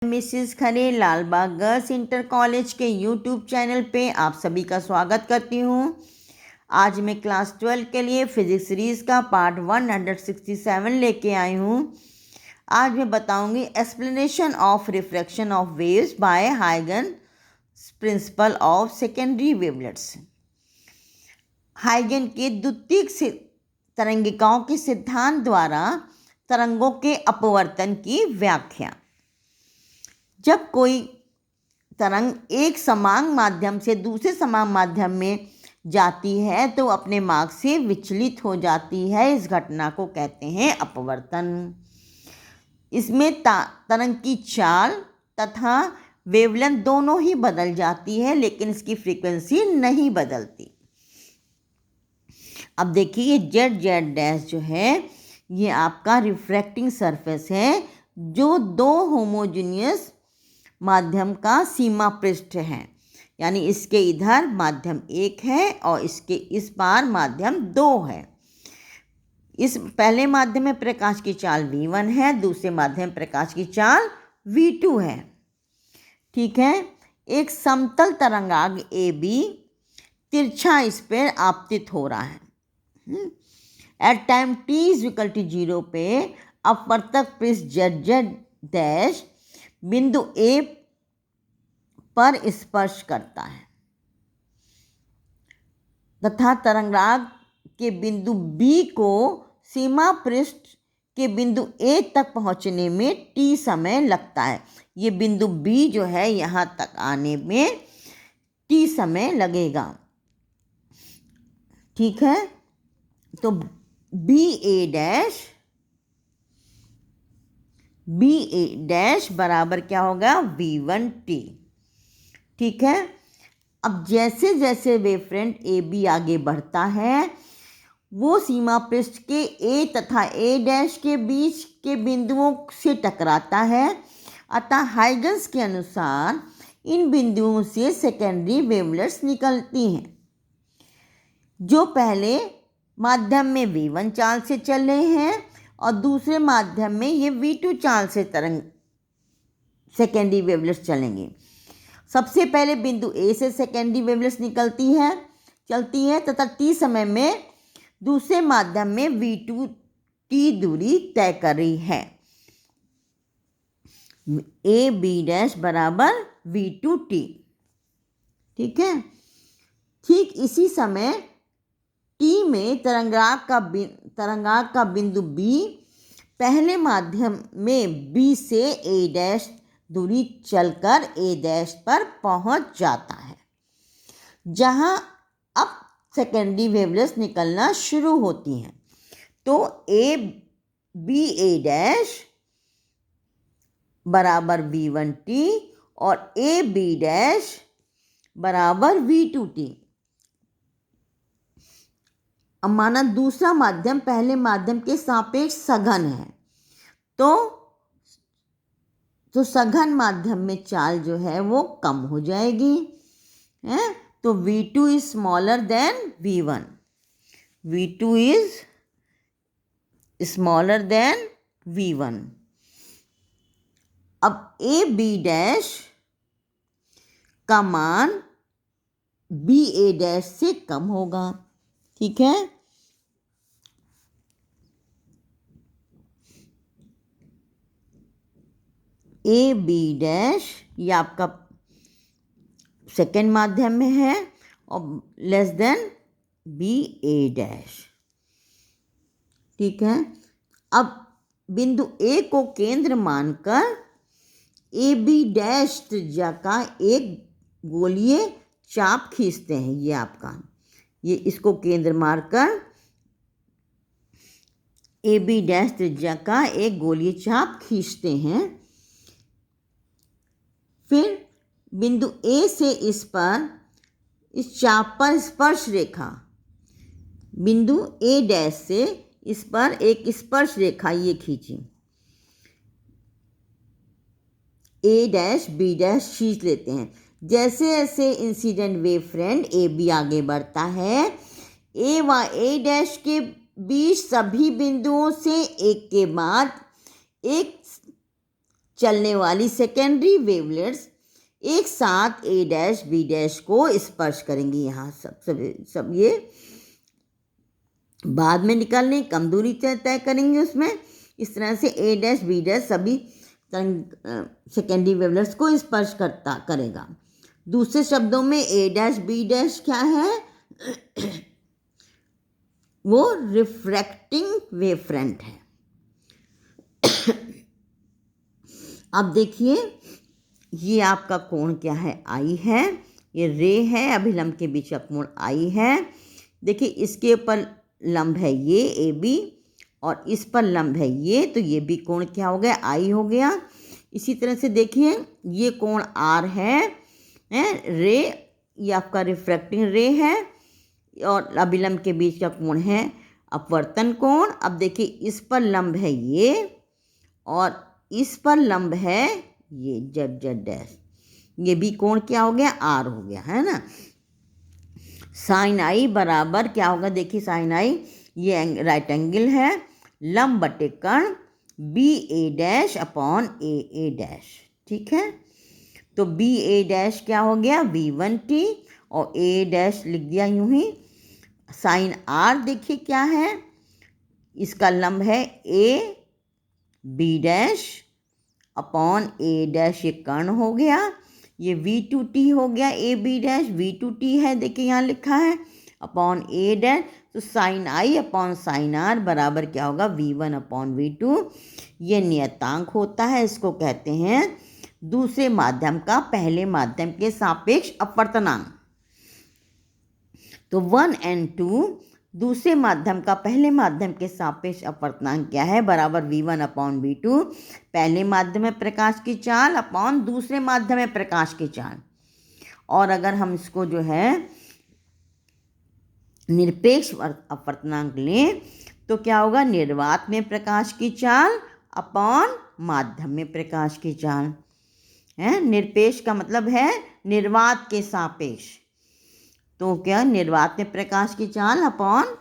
Mrs खरे लाल बाग girls inter college के YouTube channel पे आप सभी का स्वागत करती हूँ। आज मैं क्लास 12 के लिए फिजिक्स सीरीज़ का पार्ट 167 लेके आई हूँ। आज मैं बताऊँगी explanation of refraction of waves by Huygens principle of secondary wavelets. हाइगन के द्वितीयक तरंगिकाओं के सिद्धांत द्वारा तरंगों के अपवर्तन की व्याख्या। जब कोई तरंग एक समान माध्यम से दूसरे समान माध्यम में जाती है तो अपने मार्ग से विचलित हो जाती है। इस घटना को कहते हैं अपवर्तन। इसमें तरंग की चाल तथा वेवलेंथ दोनों ही बदल जाती है, लेकिन इसकी फ्रीक्वेंसी नहीं बदलती। अब देखिए, जेड जेड डैश जो है ये आपका रिफ्रैक्टिंग सरफेस है, जो दो होमोजेनियस माध्यम का सीमा पृष्ठ है। यानी इसके इधर माध्यम 1 है और इसके इस पार माध्यम 2 है। इस पहले माध्यम में प्रकाश की चाल v1 है, दूसरे माध्यम में प्रकाश की चाल v2 है। ठीक है। एक समतल तरंगाग्र AB तिरछा इस पर आपतित हो रहा है। एट टाइम t=0 पे अपवर्तक पृष्ठ जेड जेड डैश बिंदु A पर स्पर्श करता है तथा तरंगाग्र के बिंदु B को सीमा पृष्ठ के बिंदु A तक पहुंचने में t समय लगता है। ये बिंदु B जो है यहाँ तक आने में t समय लगेगा। ठीक है। तो BA डैश बराबर क्या होगा? v1t। ठीक है। अब जैसे जैसे वेवफ्रंट AB आगे बढ़ता है वो सीमा पृष्ठ के A तथा A डैश के बीच के बिंदुओं से टकराता है। अतः हाइगन्स के अनुसार इन बिंदुओं से सेकेंडरी वेवलेट्स निकलती हैं, जो पहले माध्यम में v1 चाल से चल रहे हैं और दूसरे माध्यम में ये v2 चाल से तरंग सेकेंडरी वेवलेट्स चलेंगे। सबसे पहले बिंदु A से सेकेंडरी वेवलेट्स चलती है तथा t समय में दूसरे माध्यम में v2t दूरी तय कर रही है। AB डैश बराबर v2t। ठीक है। ठीक इसी समय t में तरंगाग्र का बिंदु B पहले माध्यम में B से A डैश दूरी चलकर A डैश पर पहुंच जाता है, जहां अब सेकेंडरी वेवलेट्स निकलना शुरू होती हैं। तो BA डैश बराबर v1t और AB डैश बराबर v2t। अब माना दूसरा माध्यम पहले माध्यम के सापेक्ष सघन है, तो सघन माध्यम में चाल जो है वो कम हो जाएगी। तो v2 is smaller than v1। v2 is smaller than v1। अब AB डैश का मान BA डैश से कम होगा। ठीक है। AB डैश ये आपका सेकेंड माध्यम में है और लेस देन BA डैश। ठीक है। अब बिंदु A को केंद्र मानकर AB डैश त्रिज्या का एक गोलीय चाप खींचते हैं। ये आपका इसको केंद्र मारकर AB डैश त्रिज्या का एक गोलीय चाप खींचते हैं। फिर बिंदु A से इस चाप पर स्पर्श रेखा, बिंदु A डैश से इस पर एक स्पर्श रेखा ये खींची। A डैश B डैश खींच लेते हैं। जैसे जैसे इंसिडेंट वेव फ्रंट AB आगे बढ़ता है, A व A डैश के बीच सभी बिंदुओं से एक के बाद एक चलने वाली सेकेंडरी वेवलेट्स एक साथ ए डैश बी डैश को स्पर्श करेंगी। यहाँ सब ये बाद में निकालने, कम दूरी तय करेंगे उसमें। इस तरह से ए डैश बी डैश सभी सेकेंडरी वेवलेट्स को स्पर्श करेगा। दूसरे शब्दों में ए डैश बी डैश क्या है? वो रिफ्रैक्टिंग वेवफ्रंट है। अब देखिए, ये आपका कोण क्या है? आई है। ये रे है, अभिलंब के बीच का कोण आई है। देखिए, इसके ऊपर लंब है ये ए बी और इस पर लंब है ये, तो ये भी कोण क्या हो गया? आई हो गया। इसी तरह से देखिए, ये कोण आर है, रे, ये आपका रिफ्रैक्टिंग रे है और अभिलंब के बीच का कोण है अपवर्तन कोण। अब देखिए, इस पर लंब है ये और इस पर लंब है ये जेड जेड डैश, ये भी कोण क्या हो गया? आर हो गया, है ना। साइन आई बराबर क्या होगा? देखिए, साइन आई ये राइट एंगल है, लंब बटे कर्ण B A dash upon A dash. ठीक है, तो बी ए डैश क्या हो गया? V1t और ए डैश लिख दिया यूं ही। साइन आर देखिए क्या है? इसका लंब है A B dash upon A dash, ये कर्ण हो गया। ये V2t हो गया, ए बी डैश V2t है, देखिए यहाँ लिखा है, अपॉन ए डैश। तो sine I upon sine R बराबर क्या होगा? V1 upon V2। ये नियतांक होता है, इसको कहते हैं दूसरे माध्यम का पहले माध्यम के सापेक्ष अपवर्तनांक। तो 1 and 2 दूसरे माध्यम का पहले माध्यम के सापेक्ष अपवर्तनांक क्या है? बराबर V1 अपॉन V2। पहले माध्यम में प्रकाश की चाल अपॉन दूसरे माध्यम में प्रकाश की चाल। और अगर हम इसको जो है निरपेक्ष अपवर्तनांक लें तो क्या होगा? निर्वात में प्रकाश की चाल अपॉन माध्यम में प्रकाश की चाल है। निरपेक्ष का मतलब है निर्वात के सापेक्ष, तो क्या? निर्वात में प्रकाश की चाल अपॉन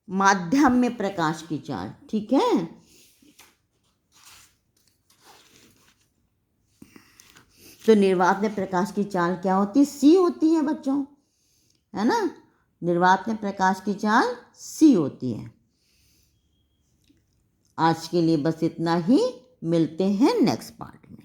माध्यम में प्रकाश की चाल। ठीक है, तो निर्वात में प्रकाश की चाल क्या होती है? C होती है बच्चों, है ना। निर्वात में प्रकाश की चाल C होती है। आज के लिए बस इतना ही, मिलते हैं नेक्स्ट पार्ट में।